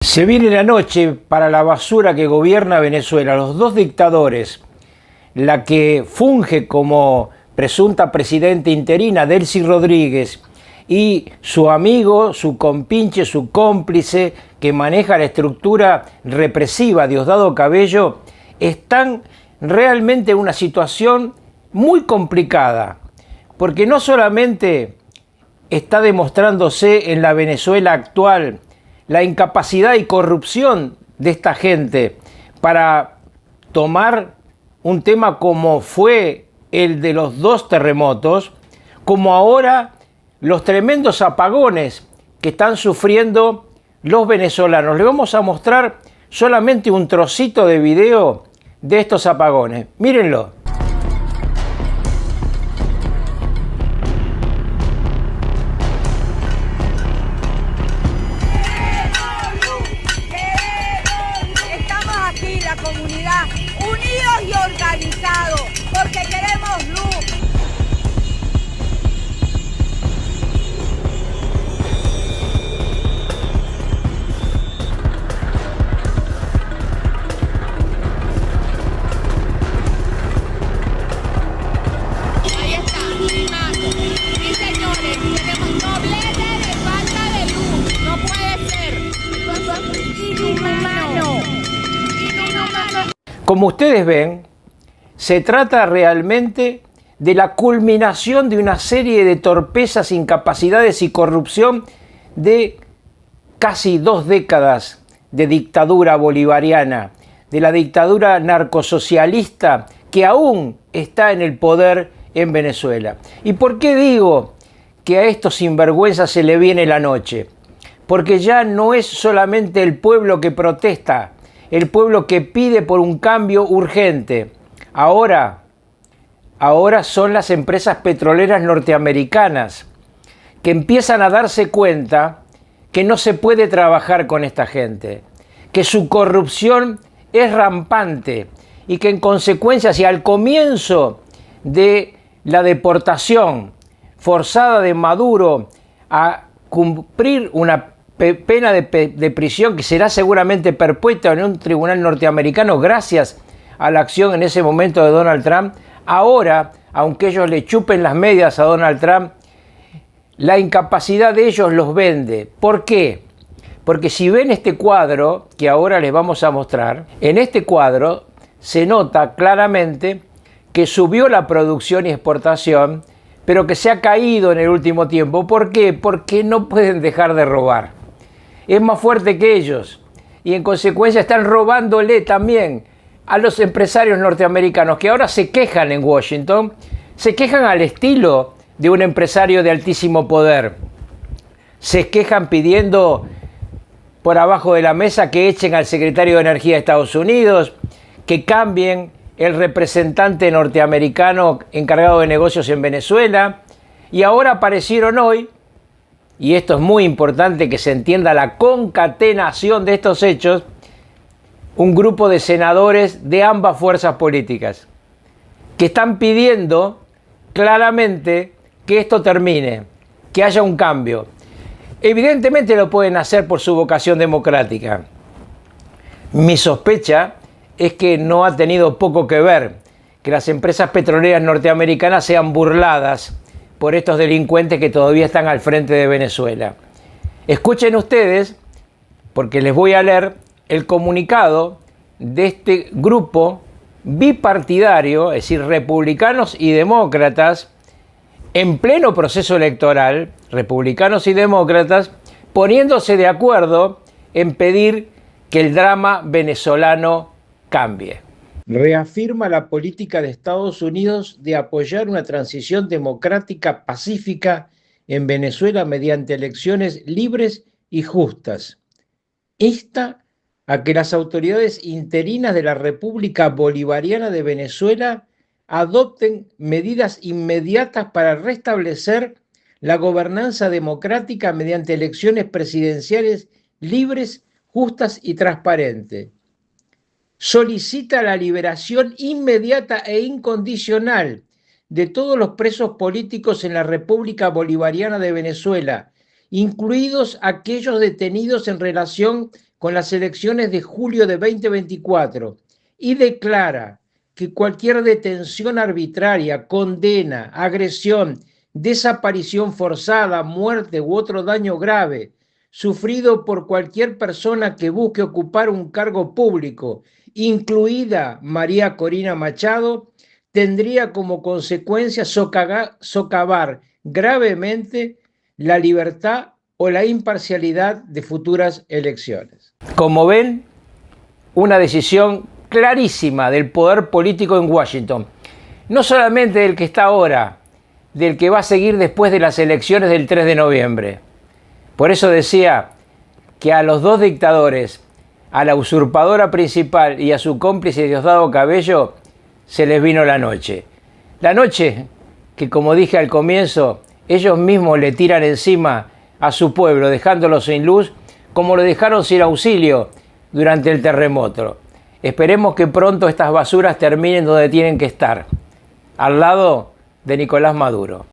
Se viene la noche para la basura que gobierna Venezuela. Los dos dictadores, la que funge como presunta presidenta interina, Delcy Rodríguez, y su amigo, su compinche, su cómplice, que maneja la estructura represiva, Diosdado Cabello, están realmente en una situación muy complicada, porque no solamente está demostrándose en la Venezuela actual la incapacidad y corrupción de esta gente para tomar un tema como fue el de los dos terremotos, como ahora los tremendos apagones que están sufriendo los venezolanos. Les vamos a mostrar solamente un trocito de video de estos apagones. Mírenlo. La comunidad, unidos y organizados, porque queremos luz. Ahí está, filmando. Sí, señores, tenemos doblete de falta de luz. No puede ser. Inhumano. Como ustedes ven, se trata realmente de la culminación de una serie de torpezas, incapacidades y corrupción de casi 2 décadas de dictadura bolivariana, de la dictadura narcosocialista que aún está en el poder en Venezuela. ¿Y por qué digo que a estos sinvergüenzas se le viene la noche? Porque ya no es solamente el pueblo que protesta, el pueblo que pide por un cambio urgente. Ahora son las empresas petroleras norteamericanas que empiezan a darse cuenta que no se puede trabajar con esta gente, que su corrupción es rampante y que en consecuencia, si al comienzo de la deportación forzada de Maduro a cumplir una pena de prisión que será seguramente perpetua en un tribunal norteamericano gracias a la acción en ese momento de Donald Trump, ahora, aunque ellos le chupen las medias a Donald Trump, la incapacidad de ellos los vende. ¿Por qué? Porque si ven este cuadro que ahora les vamos a mostrar, en este cuadro se nota claramente que subió la producción y exportación, pero que se ha caído en el último tiempo. ¿Por qué? Porque no pueden dejar de robar. Es más fuerte que ellos y en consecuencia están robándole también a los empresarios norteamericanos que ahora se quejan en Washington, se quejan al estilo de un empresario de altísimo poder. Se quejan pidiendo por abajo de la mesa que echen al secretario de Energía de Estados Unidos, que cambien el representante norteamericano encargado de negocios en Venezuela, y ahora aparecieron hoy, y esto es muy importante que se entienda la concatenación de estos hechos, un grupo de senadores de ambas fuerzas políticas que están pidiendo claramente que esto termine, que haya un cambio. Evidentemente lo pueden hacer por su vocación democrática. Mi sospecha es que no ha tenido poco que ver que las empresas petroleras norteamericanas sean burladas por estos delincuentes que todavía están al frente de Venezuela. Escuchen ustedes, porque les voy a leer el comunicado de este grupo bipartidario, es decir, republicanos y demócratas, en pleno proceso electoral, republicanos y demócratas, poniéndose de acuerdo en pedir que el drama venezolano cambie. Reafirma la política de Estados Unidos de apoyar una transición democrática pacífica en Venezuela mediante elecciones libres y justas. Insta a que las autoridades interinas de la República Bolivariana de Venezuela adopten medidas inmediatas para restablecer la gobernanza democrática mediante elecciones presidenciales libres, justas y transparentes. Solicita la liberación inmediata e incondicional de todos los presos políticos en la República Bolivariana de Venezuela, incluidos aquellos detenidos en relación con las elecciones de julio de 2024 y declara que cualquier detención arbitraria, condena, agresión, desaparición forzada, muerte u otro daño grave sufrido por cualquier persona que busque ocupar un cargo público, incluida María Corina Machado, tendría como consecuencia socavar gravemente la libertad o la imparcialidad de futuras elecciones. Como ven, una decisión clarísima del poder político en Washington, no solamente del que está ahora, del que va a seguir después de las elecciones del 3 de noviembre. Por eso decía que a los dos dictadores, a la usurpadora principal y a su cómplice Diosdado Cabello, se les vino la noche. La noche que, como dije al comienzo, ellos mismos le tiran encima a su pueblo, dejándolo sin luz, como lo dejaron sin auxilio durante el terremoto. Esperemos que pronto estas basuras terminen donde tienen que estar, al lado de Nicolás Maduro.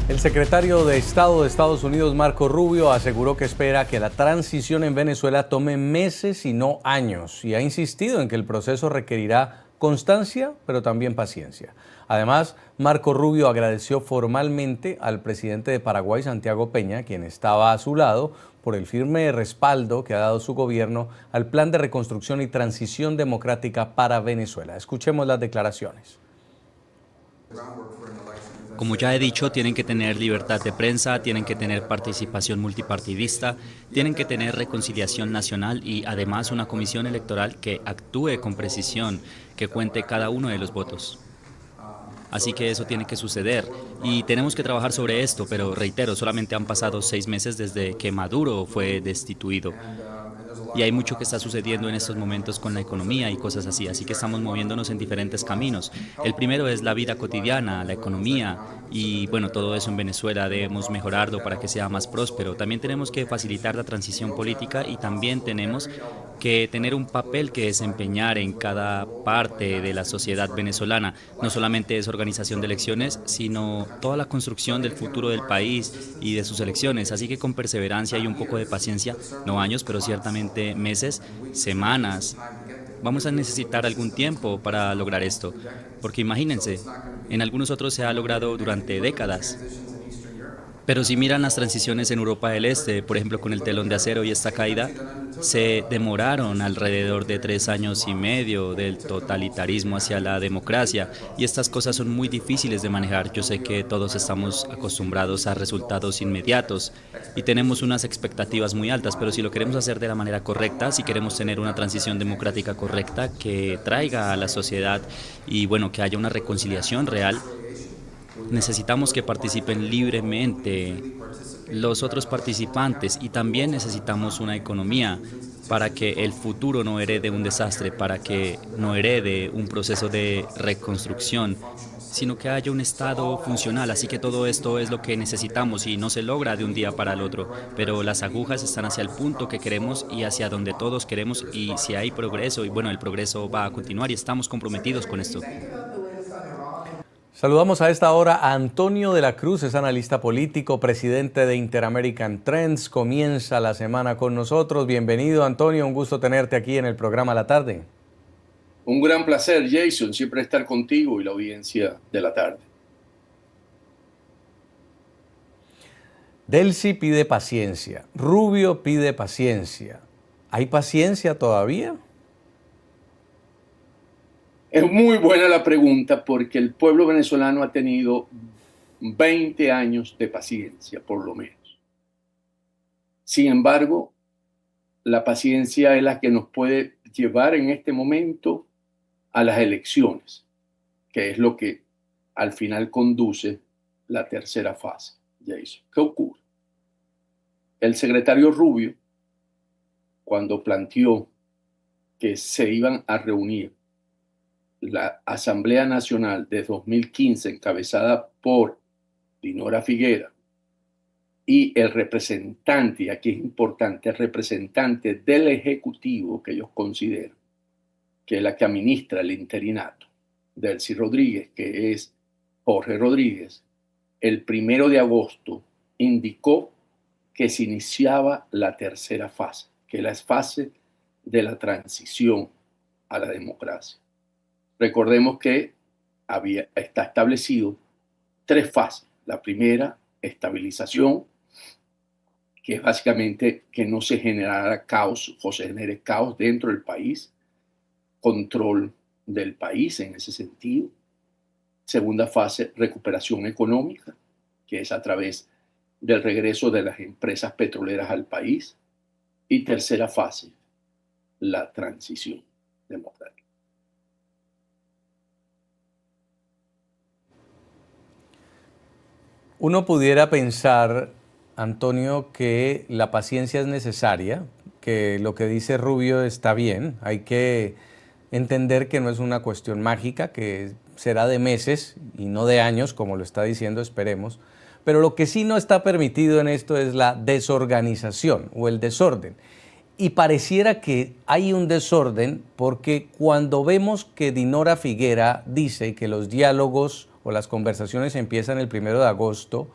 El secretario de Estado de Estados Unidos, Marco Rubio, aseguró que espera que la transición en Venezuela tome meses y no años, y ha insistido en que el proceso requerirá constancia, pero también paciencia. Además, Marco Rubio agradeció formalmente al presidente de Paraguay, Santiago Peña, quien estaba a su lado, por el firme respaldo que ha dado su gobierno al plan de reconstrucción y transición democrática para Venezuela. Escuchemos las declaraciones. Como ya he dicho, tienen que tener libertad de prensa, tienen que tener participación multipartidista, tienen que tener reconciliación nacional y además una comisión electoral que actúe con precisión, que cuente cada uno de los votos. Así que eso tiene que suceder y tenemos que trabajar sobre esto, pero reitero, solamente han pasado 6 meses desde que Maduro fue destituido. Y hay mucho que está sucediendo en estos momentos con la economía y cosas así que estamos moviéndonos en diferentes caminos. El primero es la vida cotidiana, la economía y bueno, todo eso en Venezuela debemos mejorarlo para que sea más próspero. También tenemos que facilitar la transición política y también tenemos que tener un papel que desempeñar en cada parte de la sociedad venezolana. No solamente es organización de elecciones, sino toda la construcción del futuro del país y de sus elecciones. Así que con perseverancia y un poco de paciencia, no años, pero ciertamente meses, semanas, vamos a necesitar algún tiempo para lograr esto. Porque imagínense, en algunos otros se ha logrado durante décadas. Pero si miran las transiciones en Europa del Este, por ejemplo con el telón de acero y esta caída, se demoraron alrededor de 3 años y medio del totalitarismo hacia la democracia y estas cosas son muy difíciles de manejar. Yo sé que todos estamos acostumbrados a resultados inmediatos y tenemos unas expectativas muy altas, pero si lo queremos hacer de la manera correcta, si queremos tener una transición democrática correcta que traiga a la sociedad y bueno, que haya una reconciliación real, necesitamos que participen libremente los otros participantes y también necesitamos una economía para que el futuro no herede un desastre, para que no herede un proceso de reconstrucción, sino que haya un Estado funcional. Así que todo esto es lo que necesitamos y no se logra de un día para el otro, pero las agujas están hacia el punto que queremos y hacia donde todos queremos y si hay progreso, y bueno, el progreso va a continuar y estamos comprometidos con esto. Saludamos a esta hora a Antonio de la Cruz, es analista político, presidente de Inter-American Trends. Comienza la semana con nosotros. Bienvenido, Antonio, un gusto tenerte aquí en el programa La Tarde. Un gran placer, Jason, siempre estar contigo y la audiencia de La Tarde. Delcy pide paciencia, Rubio pide paciencia. ¿Hay paciencia todavía? Es muy buena la pregunta porque el pueblo venezolano ha tenido 20 años de paciencia, por lo menos. Sin embargo, la paciencia es la que nos puede llevar en este momento a las elecciones, que es lo que al final conduce la tercera fase. Jason, ¿qué ocurre? El secretario Rubio, cuando planteó que se iban a reunir la Asamblea Nacional de 2015 encabezada por Dinora Figuera y el representante, y aquí es importante, el representante del Ejecutivo que ellos consideran, que es la que administra el interinato, Delcy Rodríguez, que es Jorge Rodríguez, el 1 de agosto indicó que se iniciaba la tercera fase, que es la fase de la transición a la democracia. Recordemos que está establecido 3 fases. La primera, estabilización, que es básicamente que no se generara caos o se genere caos dentro del país, control del país en ese sentido. Segunda fase, recuperación económica, que es a través del regreso de las empresas petroleras al país. Y tercera fase, la transición democrática. Uno pudiera pensar, Antonio, que la paciencia es necesaria, que lo que dice Rubio está bien, hay que entender que no es una cuestión mágica, que será de meses y no de años, como lo está diciendo, esperemos, pero lo que sí no está permitido en esto es la desorganización o el desorden. Y pareciera que hay un desorden porque cuando vemos que Dinora Figuera dice que los diálogos o las conversaciones empiezan el 1 de agosto,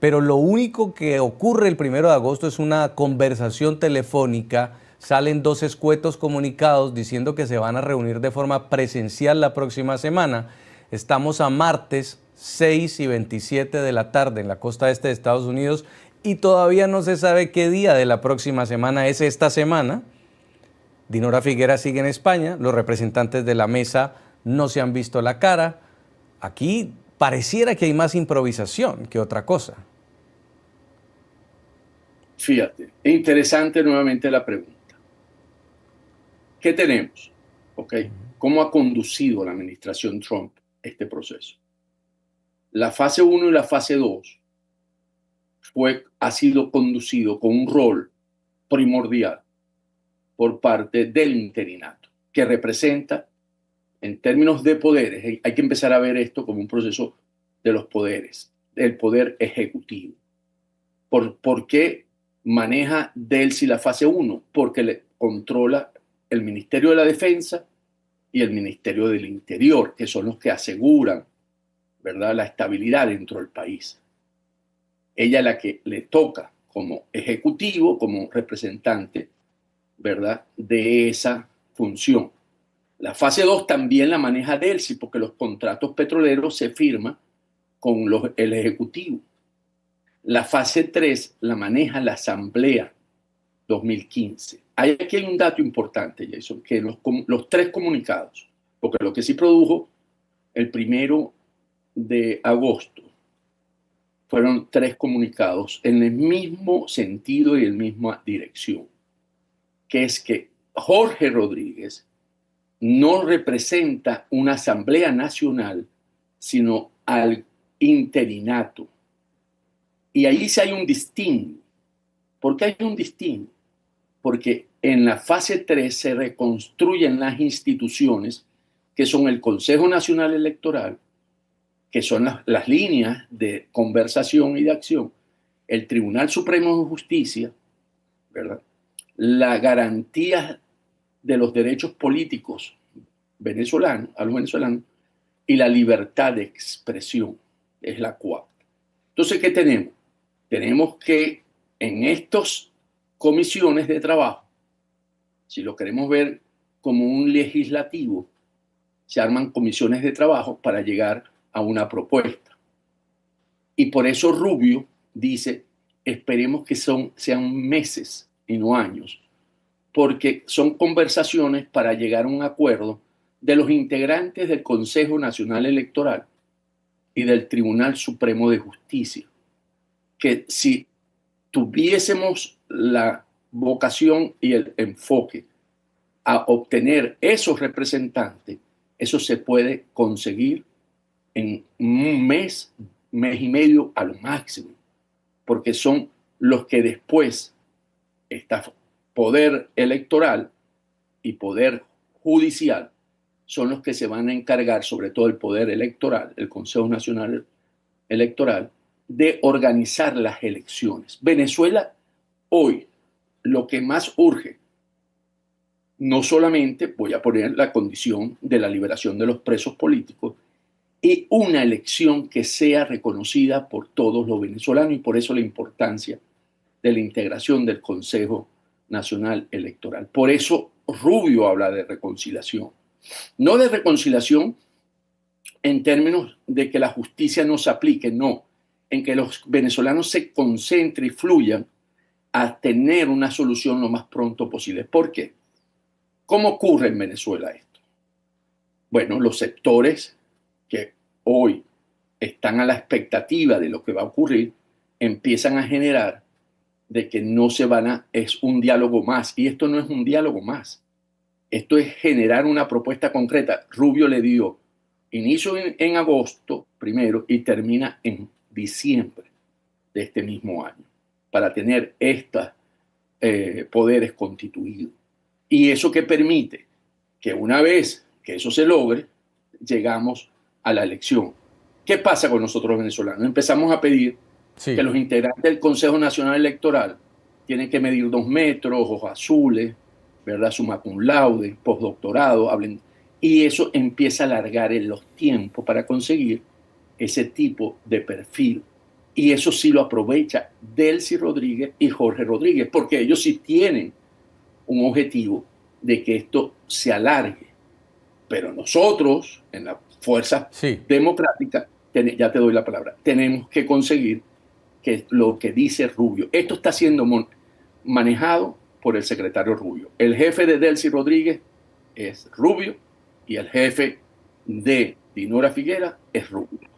pero lo único que ocurre el 1 de agosto es una conversación telefónica, salen 2 escuetos comunicados diciendo que se van a reunir de forma presencial la próxima semana. Estamos a martes 6 y 27 de la tarde en la costa este de Estados Unidos y todavía no se sabe qué día de la próxima semana es esta semana. Dinora Figuera sigue en España, los representantes de la mesa no se han visto la cara. Aquí pareciera que hay más improvisación que otra cosa. Fíjate, es interesante nuevamente la pregunta. ¿Qué tenemos? ¿Okay? ¿Cómo ha conducido la administración Trump este proceso? La fase 1 y la fase 2 ha sido conducido con un rol primordial por parte del interinato, que representa, en términos de poderes, hay que empezar a ver esto como un proceso de los poderes, del poder ejecutivo. ¿Por qué maneja Delcy la fase 1? Porque le controla el Ministerio de la Defensa y el Ministerio del Interior, que son los que aseguran, ¿verdad?, la estabilidad dentro del país. Ella es la que le toca como ejecutivo, como representante, ¿verdad?, de esa función. La fase 2 también la maneja Delcy, porque los contratos petroleros se firman con el ejecutivo. La fase 3 la maneja la Asamblea 2015. Aquí hay un dato importante, Jason, que los 3 comunicados, porque lo que sí produjo el 1 de agosto fueron 3 comunicados en el mismo sentido y en la misma dirección, que es que Jorge Rodríguez no representa una Asamblea Nacional, sino al interinato. Y ahí sí hay un distingo. ¿Por qué hay un distingo? Porque en la fase 3 se reconstruyen las instituciones que son el Consejo Nacional Electoral, que son las líneas de conversación y de acción, el Tribunal Supremo de Justicia, ¿verdad?, la garantía de los derechos políticos venezolanos, a los venezolanos, y la libertad de expresión, es la 4. Entonces, ¿qué tenemos? Tenemos que en estas comisiones de trabajo, si lo queremos ver como un legislativo, se arman comisiones de trabajo para llegar a una propuesta. Y por eso Rubio dice, esperemos que sean meses y no años, porque son conversaciones para llegar a un acuerdo de los integrantes del Consejo Nacional Electoral y del Tribunal Supremo de Justicia, que si tuviésemos la vocación y el enfoque a obtener esos representantes, eso se puede conseguir en un mes, mes y medio a lo máximo, porque son los que después está poder electoral y poder judicial, son los que se van a encargar, sobre todo el poder electoral, el Consejo Nacional Electoral, de organizar las elecciones. Venezuela hoy lo que más urge no solamente voy a poner la condición de la liberación de los presos políticos y una elección que sea reconocida por todos los venezolanos, y por eso la importancia de la integración del Consejo Nacional Electoral. Por eso Rubio habla de reconciliación. No de reconciliación en términos de que la justicia no se aplique, no, en que los venezolanos se concentren y fluyan a tener una solución lo más pronto posible. ¿Por qué? ¿Cómo ocurre en Venezuela esto? Bueno, los sectores que hoy están a la expectativa de lo que va a ocurrir empiezan a generar de que no se van a, es un diálogo más, y esto no es un diálogo más, esto es generar una propuesta concreta. Rubio le dio inicio en agosto primero y termina en diciembre de este mismo año para tener estos poderes constituidos. Y eso que permite que una vez que eso se logre, llegamos a la elección. ¿Qué pasa con nosotros los venezolanos? Empezamos a pedir que los integrantes del Consejo Nacional Electoral tienen que medir 2 metros, ojos azules, ¿verdad? Summa cum laude, postdoctorado, hablen. Y eso empieza a alargar en los tiempos para conseguir ese tipo de perfil. Y eso sí lo aprovecha Delcy Rodríguez y Jorge Rodríguez, porque ellos sí tienen un objetivo de que esto se alargue. Pero nosotros, en la fuerza democrática, ya te doy la palabra, tenemos que conseguir que lo que dice Rubio. Esto está siendo manejado por el secretario Rubio. El jefe de Delcy Rodríguez es Rubio y el jefe de Dinora Figuera es Rubio.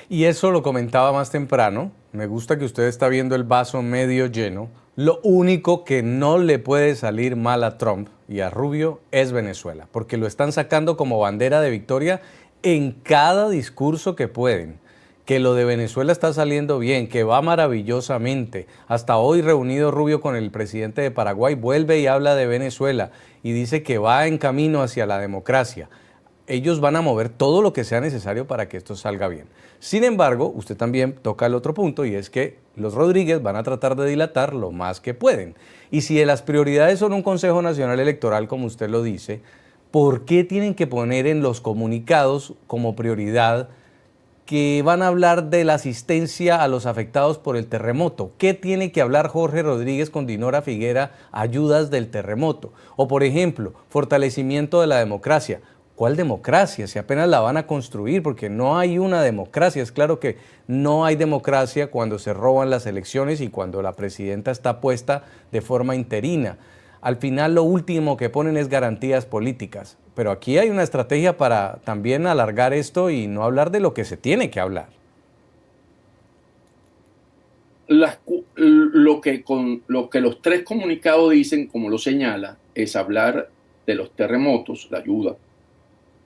Y eso lo comentaba más temprano. Me gusta que usted está viendo el vaso medio lleno. Lo único que no le puede salir mal a Trump y a Rubio es Venezuela, porque lo están sacando como bandera de victoria en cada discurso que pueden. Que lo de Venezuela está saliendo bien, que va maravillosamente. Hasta hoy reunido Rubio con el presidente de Paraguay, vuelve y habla de Venezuela y dice que va en camino hacia la democracia. Ellos van a mover todo lo que sea necesario para que esto salga bien. Sin embargo, usted también toca el otro punto, y es que los Rodríguez van a tratar de dilatar lo más que pueden. Y si las prioridades son un Consejo Nacional Electoral, como usted lo dice, ¿por qué tienen que poner en los comunicados como prioridad que van a hablar de la asistencia a los afectados por el terremoto? ¿Qué tiene que hablar Jorge Rodríguez con Dinora Figuera? Ayudas del terremoto. O, por ejemplo, fortalecimiento de la democracia. ¿Cuál democracia? Si apenas la van a construir, porque no hay una democracia. Es claro que no hay democracia cuando se roban las elecciones y cuando la presidenta está puesta de forma interina. Al final lo último que ponen es garantías políticas. Pero aquí hay una estrategia para también alargar esto y no hablar de lo que se tiene que hablar. Lo que los 3 comunicados dicen, como lo señala, es hablar de los terremotos, la ayuda,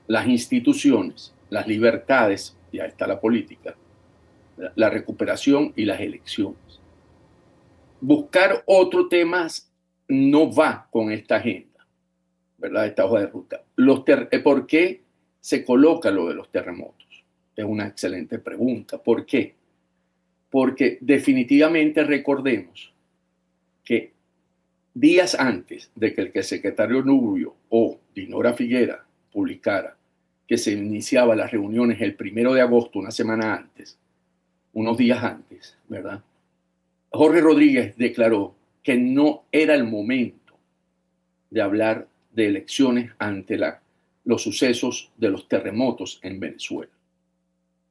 las instituciones, las libertades, ya está la política, la recuperación y las elecciones. Buscar otro tema no va con esta agenda, ¿verdad? Esta hoja de ruta. ¿Por qué se coloca lo de los terremotos? Es una excelente pregunta. ¿Por qué? Porque definitivamente recordemos que días antes de que el secretario Rubio o Dinora Figuera publicara que se iniciaban las reuniones el 1 de agosto, una semana antes, unos días antes, ¿verdad? Jorge Rodríguez declaró que no era el momento de hablar de elecciones ante los sucesos de los terremotos en Venezuela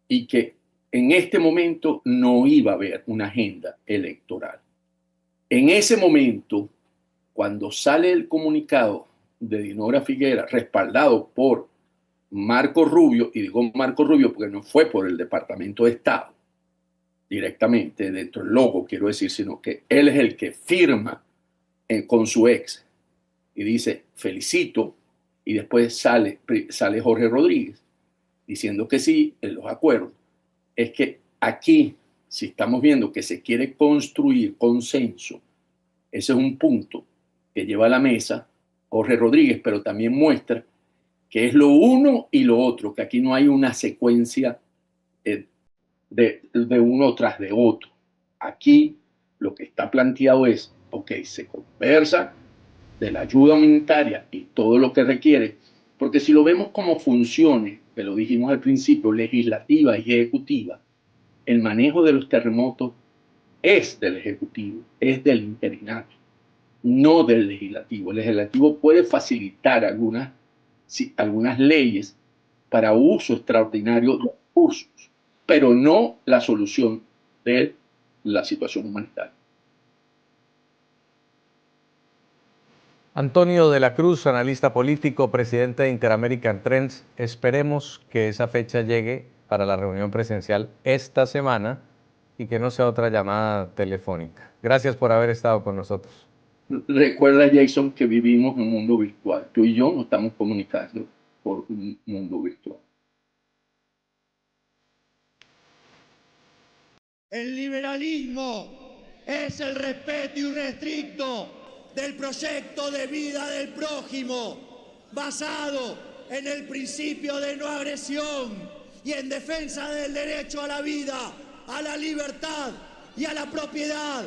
y que en este momento no iba a haber una agenda electoral. En ese momento, cuando sale el comunicado de Dinora Figuera, respaldado por Marco Rubio, y digo Marco Rubio porque no fue por el Departamento de Estado directamente dentro del logo, quiero decir, sino que él es el que firma con su ex y dice felicito, y después sale Jorge Rodríguez diciendo que sí en los acuerdos. Es que aquí, si estamos viendo que se quiere construir consenso, ese es un punto que lleva a la mesa Jorge Rodríguez, pero también muestra que es lo uno y lo otro, que aquí no hay una secuencia de uno tras de otro. Aquí lo que está planteado es Ok, se conversa de la ayuda humanitaria y todo lo que requiere, porque si lo vemos como funciones, que lo dijimos al principio, legislativa y ejecutiva, el manejo de los terremotos es del Ejecutivo, es del interinato, no del Legislativo. El Legislativo puede facilitar algunas leyes para uso extraordinario de recursos, pero no la solución de la situación humanitaria. Antonio de la Cruz, analista político, presidente de Interamerican Trends. Esperemos que esa fecha llegue para la reunión presidencial esta semana y que no sea otra llamada telefónica. Gracias por haber estado con nosotros. Recuerda, Jason, que vivimos en un mundo virtual. Tú y yo nos estamos comunicando por un mundo virtual. El liberalismo es el respeto irrestricto del proyecto de vida del prójimo, basado en el principio de no agresión y en defensa del derecho a la vida, a la libertad y a la propiedad.